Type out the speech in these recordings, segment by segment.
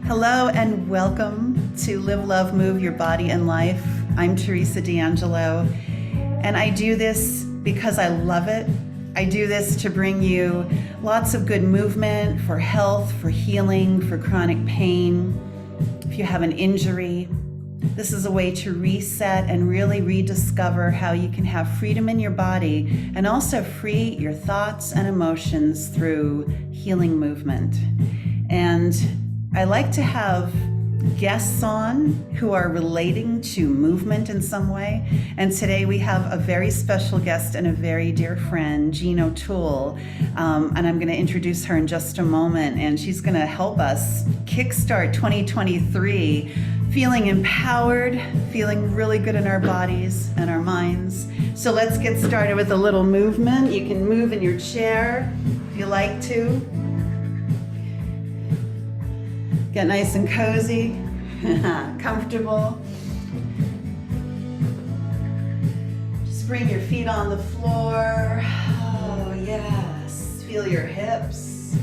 Hello and welcome to Live, Love, Move Your Body and Life. I'm Teresa D'Angelo, and I do this because I love it. I do this to bring you lots of good movement for health, for healing, for chronic pain. If you have an injury, this is a way to reset and really rediscover how you can have freedom in your body and also free your thoughts and emotions through healing movement. And I like to have guests on who are relating to movement in some way. And today we have a very special guest and a very dear friend, Jean O'Toole. And I'm going to introduce her in just a moment. And she's going to help us kickstart 2023 feeling empowered, feeling really good in our bodies and our minds. So let's get started with a little movement. You can move in your chair if you like to. Get nice and cozy, comfortable. Just bring your feet on the floor. Oh, yes. Feel your hips.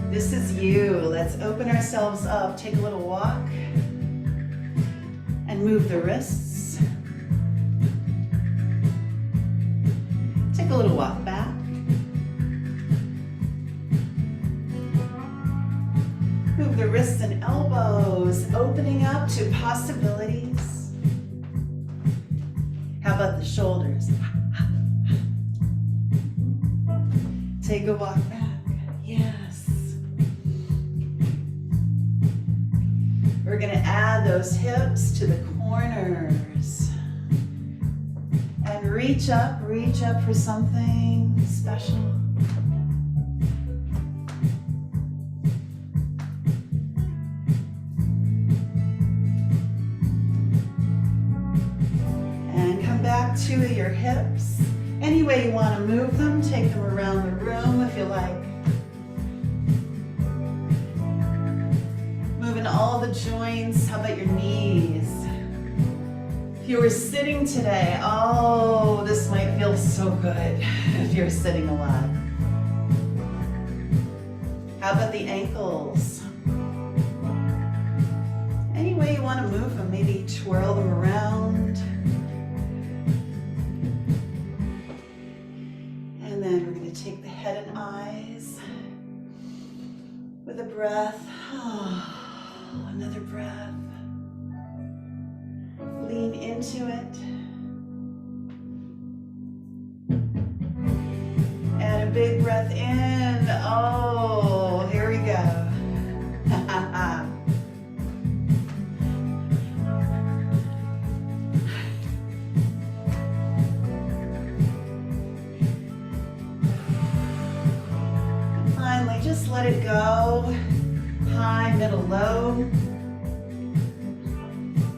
This is you. Let's open ourselves up. Take a little walk and move the wrists. Take a little walk back. Move the wrists and elbows, opening up to possibilities. How about the shoulders? Take a walk back. Yes. We're going to add those hips to the corners. And reach up for something special. Back to your hips. Any way you want to move them, take them around the room if you like. Moving all the joints. How about your knees? If you were sitting today, oh, this might feel so good if you're sitting a lot. How about the ankles? Any way you want to move them, maybe twirl them around. Then we're going to take the head and eyes with a breath. Oh, another breath. Lean into it. And a big breath in. Oh, here we go. Just let it go. High, middle, low.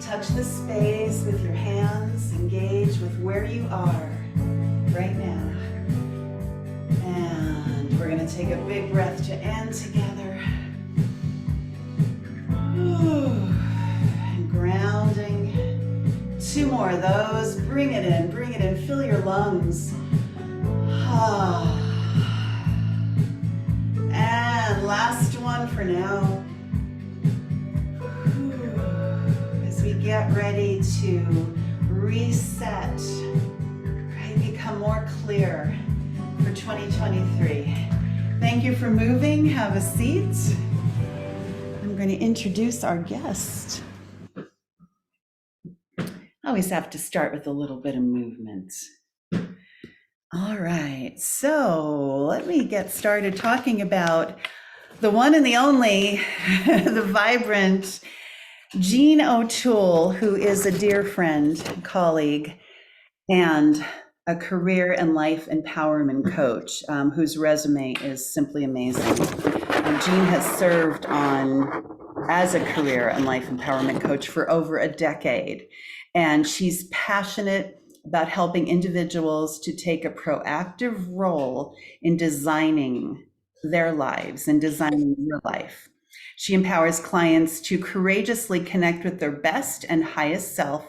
Touch the space with your hands. Engage with where you are right now. And we're going to take a big breath to end together. And grounding. Two more of those. Bring it in, bring it in. Fill your lungs. And last one for now. As we get ready to reset, right? Become more clear for 2023. Thank you for moving. Have a seat. I'm going to introduce our guest. I always have to start with a little bit of movement. All right, so let me get started talking about the one and the only, the vibrant Jean O'Toole, who is a dear friend, colleague, and a career and life empowerment coach, whose resume is simply amazing. Jean has served as a career and life empowerment coach for over a decade, and she's passionate about helping individuals to take a proactive role in designing their lives and designing your life. She empowers clients to courageously connect with their best and highest self,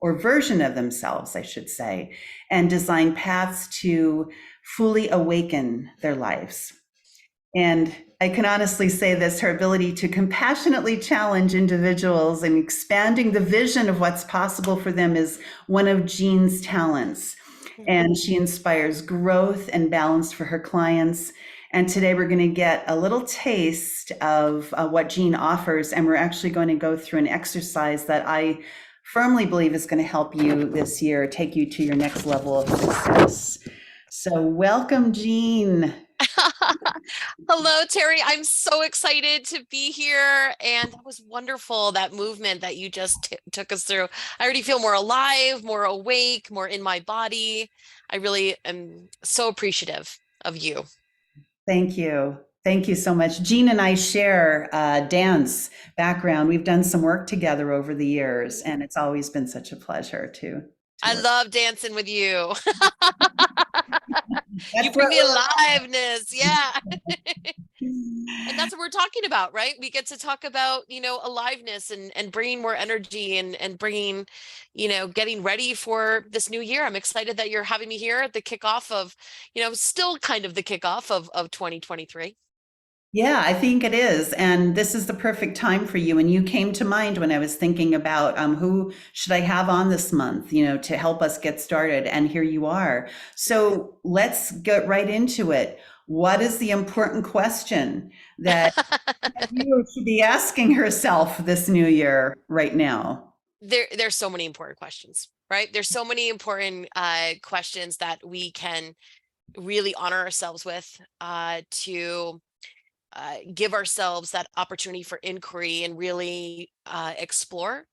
or version of themselves, I should say, and design paths to fully awaken their lives. And I can honestly say this, her ability to compassionately challenge individuals and expanding the vision of what's possible for them is one of Jean's talents. And she inspires growth and balance for her clients. And today we're going to get a little taste of what Jean offers. And we're actually going to go through an exercise that I firmly believe is going to help you this year, take you to your next level of success. So welcome, Jean. Hello, Terry. I'm so excited to be here. And that was wonderful, that movement that you just took us through. I already feel more alive, more awake, more in my body. I really am so appreciative of you. Thank you. Thank you so much. Jean and I share dance background. We've done some work together over the years, and it's always been such a pleasure to I work. love dancing with you. You That's bring what me aliveness. Yeah. And that's what we're talking about, right? We get to talk about, aliveness and bringing more energy and bringing, getting ready for this new year. I'm excited that you're having me here at the kickoff of, still kind of the kickoff of 2023. Yeah, I think it is. And this is the perfect time for you. And you came to mind when I was thinking about who should I have on this month, to help us get started. And here you are. So let's get right into it. What is the important question that you should be asking herself this new year right now? There's so many important questions, right? There's so many important questions that we can really honor ourselves with to give ourselves that opportunity for inquiry and really explore.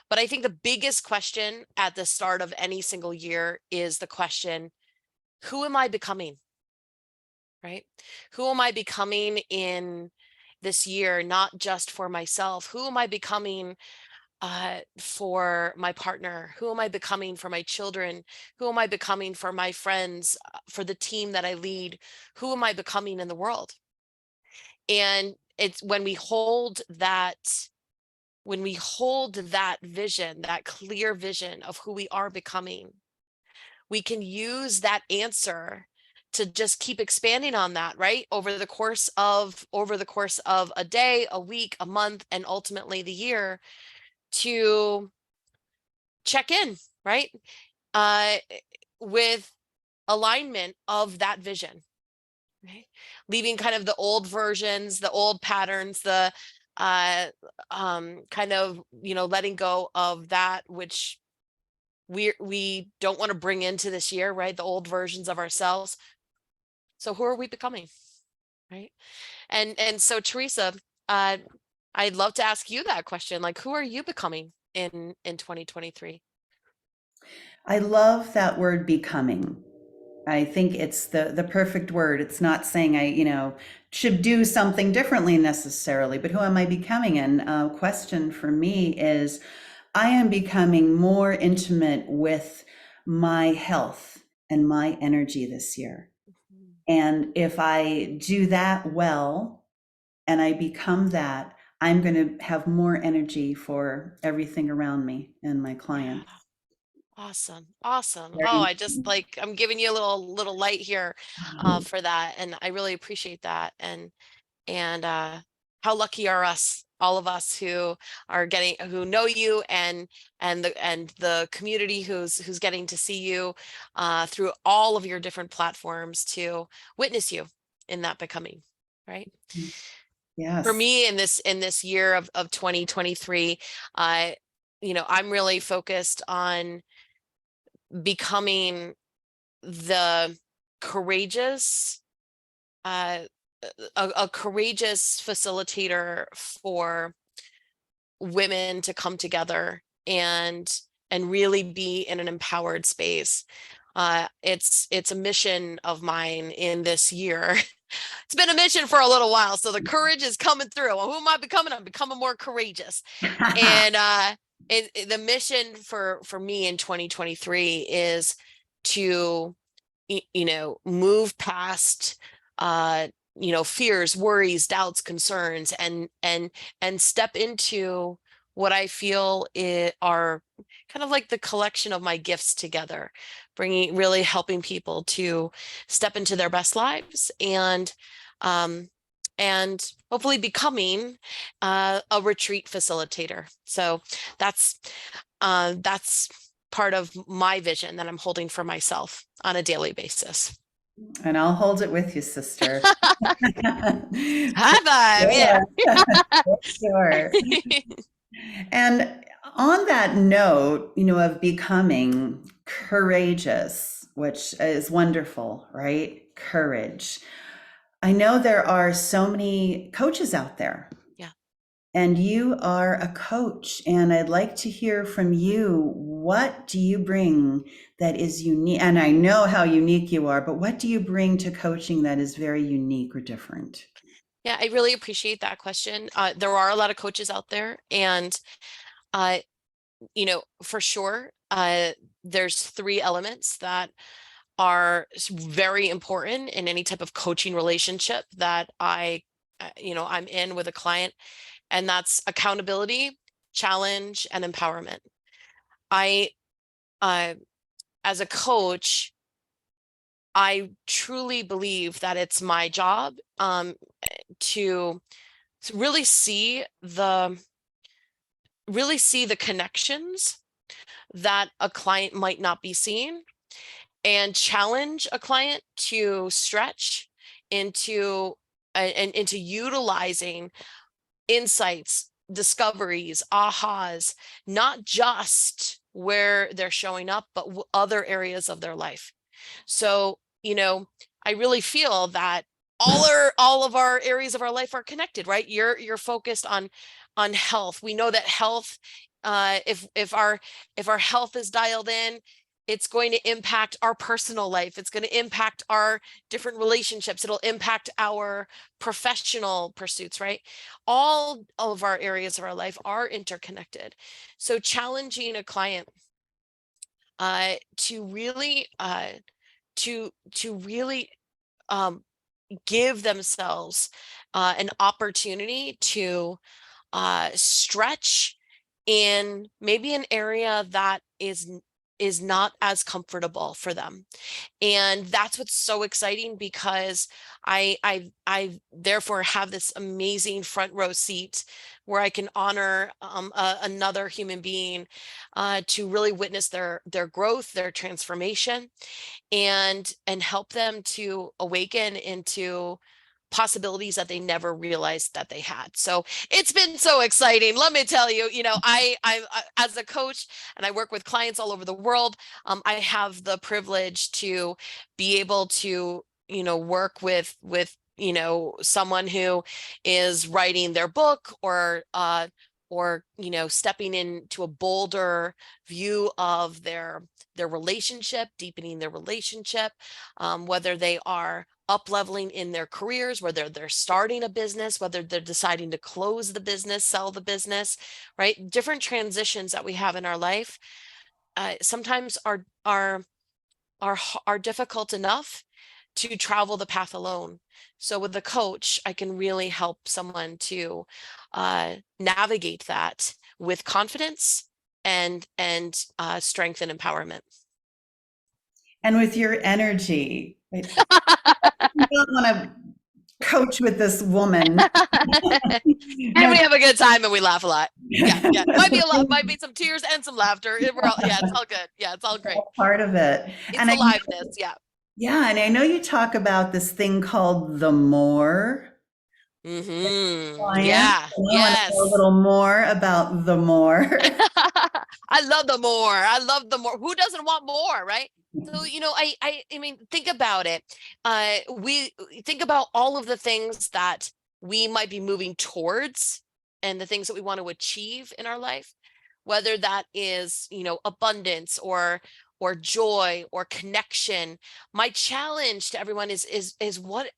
But I think the biggest question at the start of any single year is the question, who am I becoming? Right? Who am I becoming in this year, not just for myself? Who am I becoming for my partner? Who am I becoming for my children? Who am I becoming for my friends, for the team that I lead? Who am I becoming in the world? And it's when we hold that vision, that clear vision of who we are becoming, we can use that answer to just keep expanding on that, right? Over the course of a day, a week, a month, and ultimately the year, to check in, right? Uh, with alignment of that vision, right? Leaving kind of the old versions, the old patterns, the uh kind of, letting go of that which we don't want to bring into this year, right? The old versions of ourselves. So who are we becoming, right? And so Teresa, uh I'd love to ask you that question, like, who are you becoming in 2023? I love that word becoming. I think it's the perfect word. It's not saying I, should do something differently necessarily, but who am I becoming? And a question for me is I am becoming more intimate with my health and my energy this year. Mhm. And if I do that well and I become that, I'm going to have more energy for everything around me and my Yeah. clients. Awesome. Awesome. Oh, Very. I just like, I'm giving you a little light here for that. And I really appreciate that. And how lucky are us, all of us who know you, and the community who's getting to see you through all of your different platforms to witness you in that becoming, right? For Yes. me in this year of 2023, I I'm really focused on becoming the courageous uh a courageous facilitator for women to come together and really be in an empowered space. It's a mission of mine in this year. It's been a mission for a little while, so the courage is coming through. Well, who am I becoming? I'm becoming more courageous. And the mission for me in 2023 is to move past fears, worries, doubts, concerns, and step into what I feel are kind of like the collection of my gifts together. really helping people to step into their best lives um, and hopefully becoming a retreat facilitator. So that's part of my vision that I'm holding for myself on a daily basis. And I'll hold it with you, sister. For High five, yeah. sure. For sure. And on that note, of becoming courageous, which is wonderful, right? Courage. I know there are so many coaches out there, Yeah. and you are a coach, and I'd like to hear from you. What do you bring that is unique? And I know how unique you are, but what do you bring to coaching that is very unique or different? Yeah, I really appreciate that question. There are a lot of coaches out there, and uh, for sure, there's three elements that are very important in any type of coaching relationship that I'm in with a client, and that's accountability, challenge, and empowerment. I, uh, as a coach, I truly believe that it's my job to really see the connections that a client might not be seeing, and challenge a client to stretch into and into utilizing insights, discoveries, ahas, not just where they're showing up, but other areas of their life. So, I really feel that all of our areas of our life are connected, right? You're focused on health. We know that health, if our health is dialed in, it's going to impact our personal life. It's going to impact our different relationships. It'll impact our professional pursuits, right? All of our areas of our life are interconnected. So challenging a client to really to really um, give themselves an opportunity to stretch in maybe an area that is not as comfortable for them. And that's what's so exciting, because I therefore have this amazing front row seat where I can honor another human being to really witness their growth, their transformation, and help them to awaken into possibilities that they never realized that they had. So it's been so exciting. Let me tell you, as a coach, and I work with clients all over the world, I have the privilege to be able to, work with someone who is writing their book, or stepping into a bolder view of their relationship, deepening their relationship, whether they are up leveling in their careers, whether they're starting a business, whether they're deciding to close the business, sell the business, right? Different transitions that we have in our life sometimes are difficult enough to travel the path alone. So with the coach, I can really help someone to navigate that with confidence and strength and empowerment. And with your energy, right? You don't want to coach with this woman. And No. we have a good time and we laugh a lot. Yeah, yeah. Might be some tears and some laughter. Yeah, it's all good. Yeah, it's all great. Part of it. It's And aliveness. Yeah. I know you talk about this thing called the more client. Yeah. And I want to know a Yes. little more about the more. I love the more. I love the more. Who doesn't want more, right? So, I mean, think about it. We think about all of the things that we might be moving towards and the things that we want to achieve in our life, whether that is, abundance or joy or connection. My challenge to everyone is what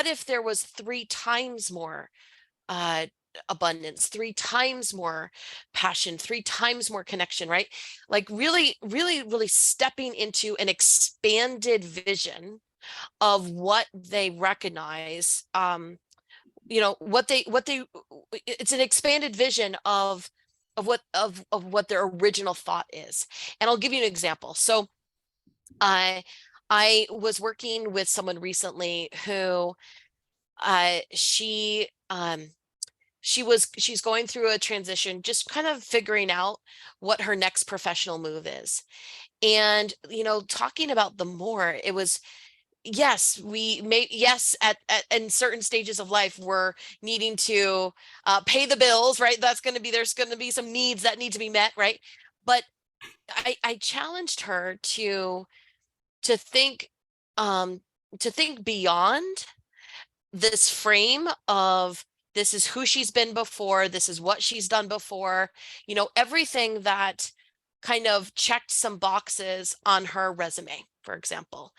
if there was three times more uh abundance, three times more passion, three times more connection, right? Like really, really, really stepping into an expanded vision of what they recognize, what they it's an expanded vision of what their original thought is. And I'll give you an example. So I I was working with someone recently who she's going through a transition, just kind of figuring out what her next professional move is. And, talking about the more, it was, yes, we may, yes, at in certain stages of life, we're needing to pay the bills, right? There's going to be some needs that need to be met, right? But I challenged her to think, um, to think beyond this frame of, this is who she's been before, this is what she's done before, everything that kind of checked some boxes on her resume, for example,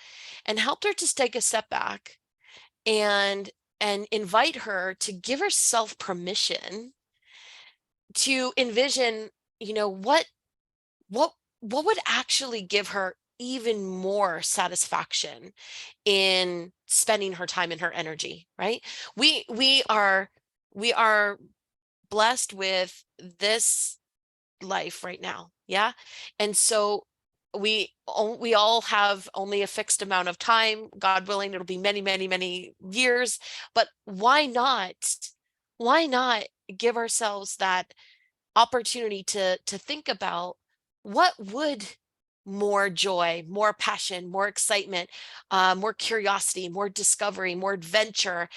and helped her to take a step back and invite her to give herself permission to envision, what what what would actually give her even more satisfaction in spending her time and her energy, right? We are blessed with this life right now, yeah? And so we all have only a fixed amount of time. God willing, it'll be many, many, many years, but why not give ourselves that opportunity to think about, what would more joy, more passion, more excitement, more curiosity, more discovery, more adventure,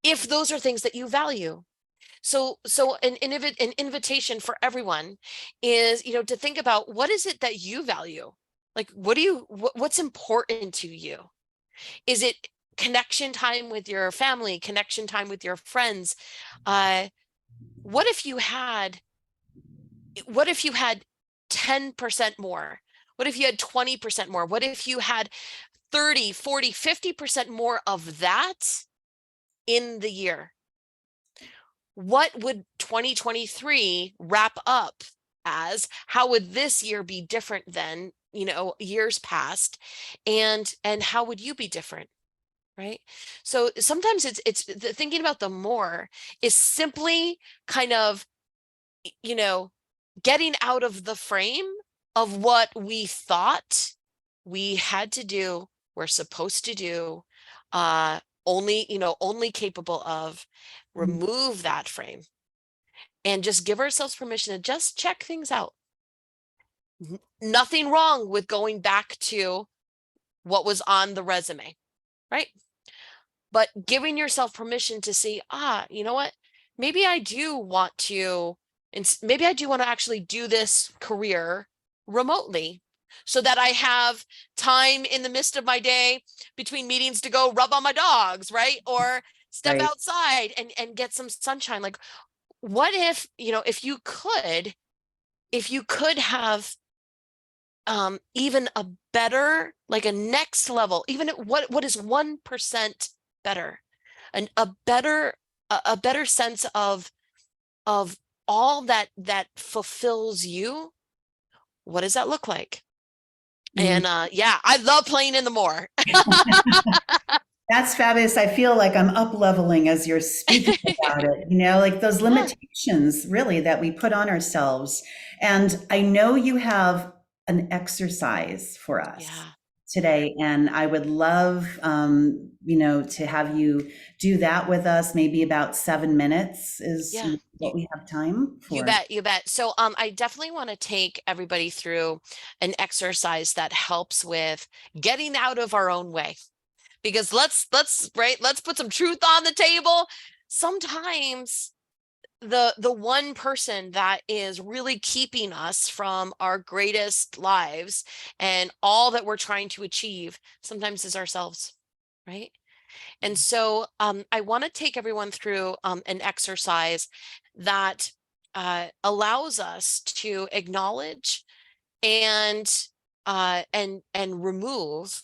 if those are things that you value. So an invitation for everyone is, to think about, what is it that you value? Like, what's important to you? Is it connection time with your family, connection time with your friends? Uh, what if you had what if you had 10% more? What if you had 20% more? What if you had 30, 40, 50% more of that in the year? What would 2023 wrap up as? How would this year be different than, years past? And how would you be different? Right. So sometimes thinking about the more is simply kind of, you know, getting out of the frame of what we thought we had to do, we're supposed to do, only capable of. Remove that frame and just give ourselves permission to just check things out. Nothing wrong with going back to what was on the resume, right? But giving yourself permission to see, you know what? Maybe I do want to, and maybe I do want to actually do this career remotely, so that I have time in the midst of my day between meetings to go rub on my dogs, right? Or step Right. outside and get some sunshine. Like, what if, if you could have even a better, like a next level, even what is 1% better, and a better sense of all that fulfills you. What does that look like? Mm. And yeah, I love playing in the more. That's fabulous. I feel like I'm up leveling as you're speaking about it, like those Yeah, limitations really that we put on ourselves. And I know you have an exercise for us yeah, today, and I would love, to have you do that with us. Maybe about 7 minutes is yeah. what we have time You for. bet, you bet. So I definitely want to take everybody through an exercise that helps with getting out of our own way. Because let's put some truth on the table. Sometimes the one person that is really keeping us from our greatest lives and all that we're trying to achieve sometimes is ourselves, right? And so I want to take everyone through an exercise that allows us to acknowledge and and remove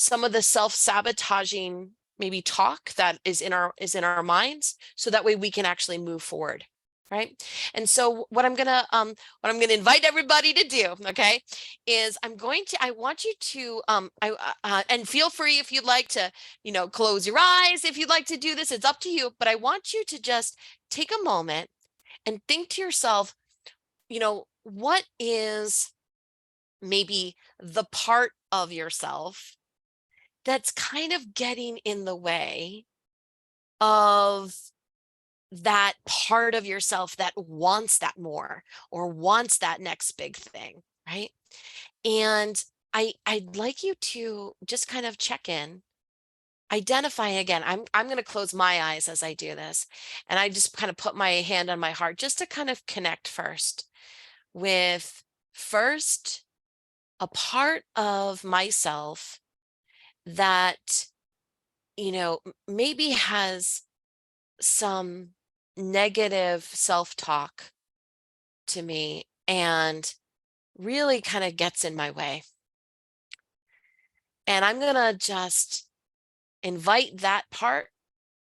some of the self-sabotaging maybe talk that is in our minds, so that way we can actually move forward, right? And so what I'm gonna invite everybody to do, okay, is I want you to and feel free if you'd like to, close your eyes. If you'd like to do this, it's up to you, but I want you to just take a moment and think to yourself, what is maybe the part of yourself that's kind of getting in the way of that part of yourself that wants that more or wants that next big thing, right? And I'd like you to just kind of check in, identify again. I'm going to close my eyes as I do this, and I just kind of put my hand on my heart just to kind of connect first with first a part of myself that maybe has some negative self-talk to me and really kind of gets in my way. And I'm going to just invite that part.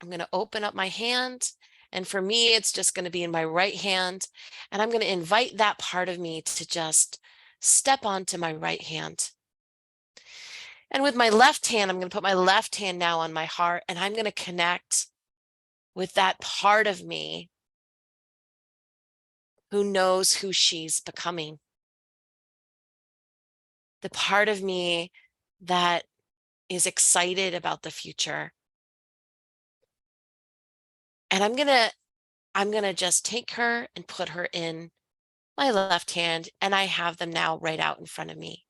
I'm going to open up my hand. And for me, it's just going to be in my right hand. And I'm going to invite that part of me to just step onto my right hand. And with my left hand, I'm going to put my left hand now on my heart, and I'm going to connect with that part of me who knows who she's becoming. The part of me that is excited about the future. And I'm going to just take her and put her in my left hand, and I have them now right out in front of me.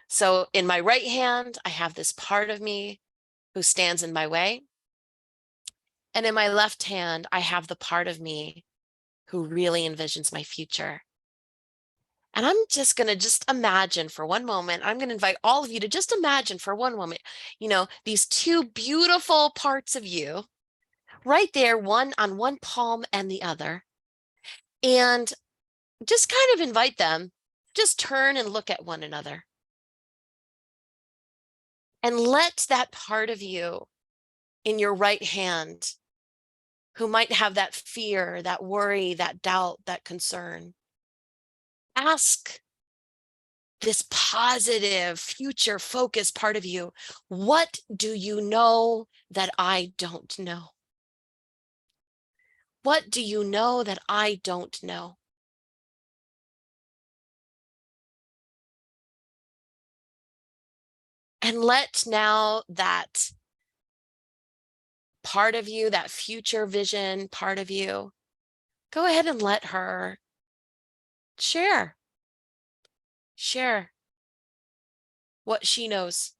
So in my right hand, I have this part of me who stands in my way. And in my left hand, I have the part of me who really envisions my future. And I'm just going to just imagine for one moment, I'm going to invite all of you to just imagine for one moment, these two beautiful parts of you right there, one on one palm and the other. And just kind of invite them, just turn and look at one another. And let that part of you in your right hand, who might have that fear, that worry, that doubt, that concern, ask this positive, future focused part of you, what do you know that I don't know? What do you know that I don't know? And let now that part of you, that future vision part of you, go ahead and let her share what she knows.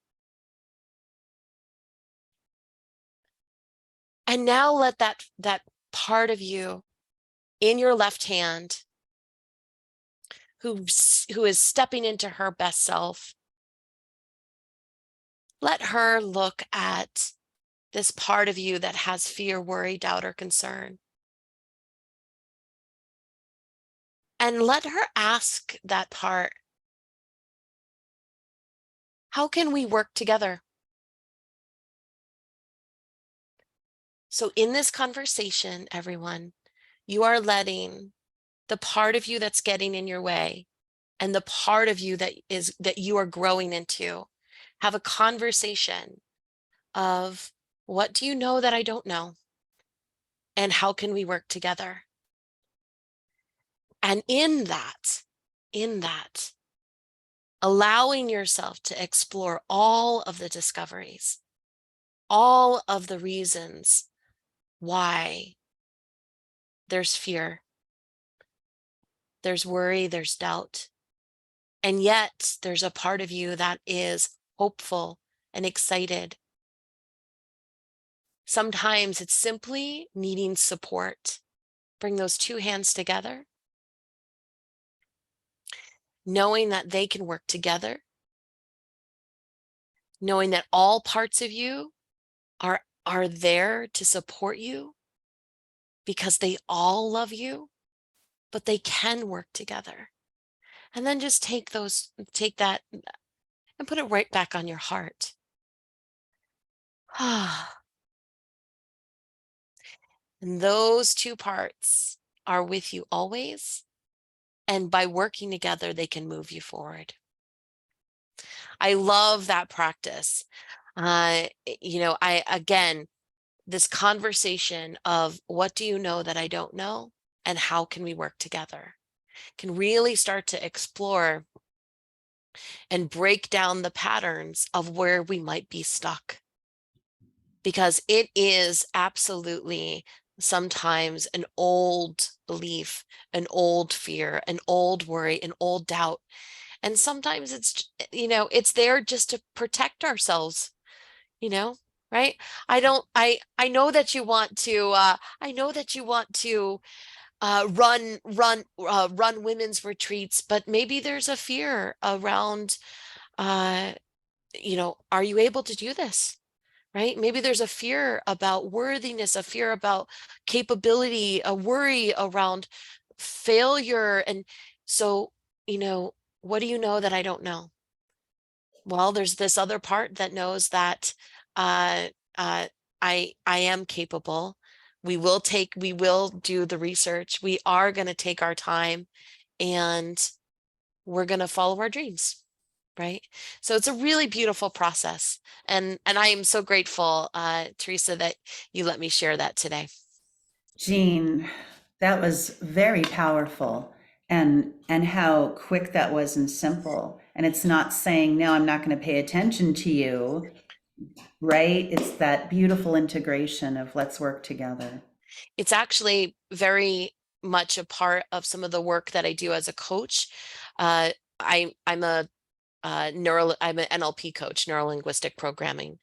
And now let that part of you in your left hand who is stepping into her best self, let her look at this part of you that has fear, worry, doubt, or concern. And let her ask that part, how can we work together? So in this conversation, everyone, you are letting the part of you that's getting in your way and the part of you that you are growing into have a conversation of, what do you know that I don't know? And how can we work together? And in that, allowing yourself to explore all of the discoveries, all of the reasons why there's fear, there's worry, there's doubt. And yet there's a part of you that is hopeful and excited. Sometimes it's simply needing support. Bring those two hands together, knowing that they can work together, knowing that all parts of you are there to support you because they all love you, but they can work together. And then just take that and put it right back on your heart. And those two parts are with you always. And by working together, they can move you forward. I love that practice. Again, this conversation of, what do you know that I don't know? And how can we work together? Can really start to explore and break down the patterns of where we might be stuck. Because it is absolutely sometimes an old belief, an old fear, an old worry, an old doubt. And sometimes it's, it's there just to protect ourselves, you know, right? I know that you want to, run women's retreats, but maybe there's a fear around, uh, are you able to do this? Right? Maybe there's a fear about worthiness, a fear about capability, a worry around failure. And so, you know, what do you know that I don't know? Well, there's this other part that knows that uh, uh, I am capable. We will do the research. We are going to take our time, and we're going to follow our dreams. Right. So it's a really beautiful process. And I am so grateful, Teresa, that you let me share that today. Jean, that was very powerful, and how quick that was and simple. And it's not saying, no, I'm not going to pay attention to you, right? It's that beautiful integration of let's work together. It's actually very much a part of some of the work that I do as a coach. I'm a I'm an NLP coach, neuro linguistic programming,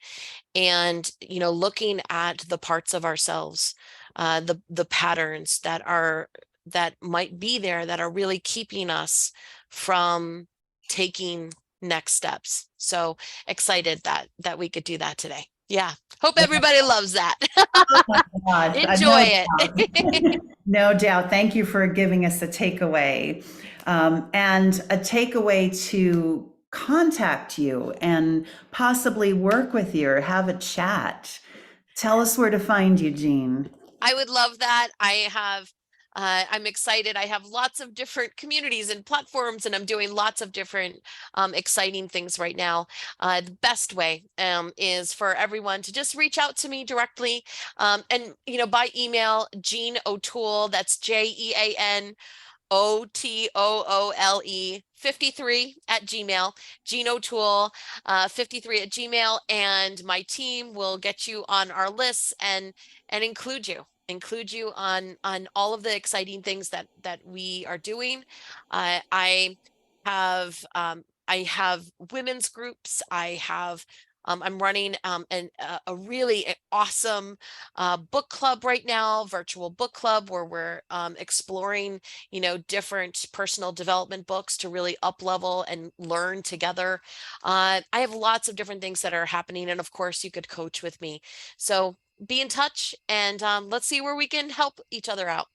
and looking at the parts of ourselves, the patterns that might be there that are really keeping us from taking next steps. So excited that we could do that today. Yeah, hope everybody loves that. Oh my God, Enjoy no it. doubt. No doubt. Thank you for giving us a takeaway, and a takeaway to contact you and possibly work with you or have a chat. Tell us where to find you, Jean. I would love that. I'm excited. I have lots of different communities and platforms, and I'm doing lots of different exciting things right now. The best way is for everyone to just reach out to me directly, and by email, Jean O'Toole. That's Jean O'Toole 53 at Gmail, Jean O'Toole 53 at Gmail, and my team will get you on our lists and include you on all of the exciting things that we are doing. I have women's groups. I'm running a really awesome book club right now, virtual book club, where we're exploring, different personal development books to really up level and learn together. I have lots of different things that are happening. And of course, you could coach with me. So be in touch, and let's see where we can help each other out.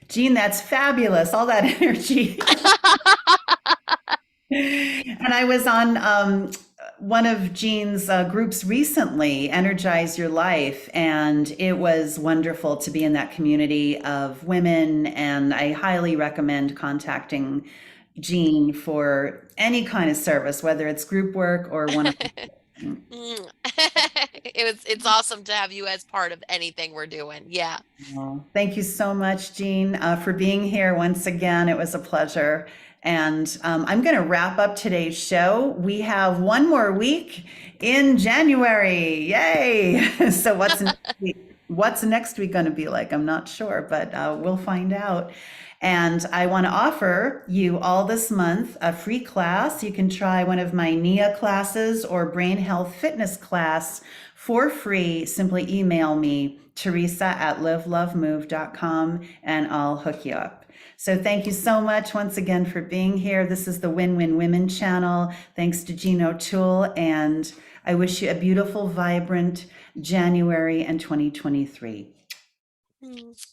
Jean, that's fabulous. All that energy. And I was on one of Jean's groups recently, Energize Your Life, and it was wonderful to be in that community of women. And I highly recommend contacting Jean for any kind of service, whether it's group work or one. Mm. It's awesome to have you as part of anything we're doing. Yeah. Well, thank you so much, Jean, for being here once again. It was a pleasure. And I'm going to wrap up today's show. We have one more week in January. Yay! So what's next week? What's next week going to be like? I'm not sure, but we'll find out. And I want to offer you all this month a free class. You can try one of my NIA classes or brain health fitness class for free. Simply email me, Teresa at livelovemove.com, and I'll hook you up. So thank you so much once again for being here. This is the Win-Win Women channel. Thanks to Jean O'Toole, and I wish you a beautiful, vibrant January and 2023. Mm.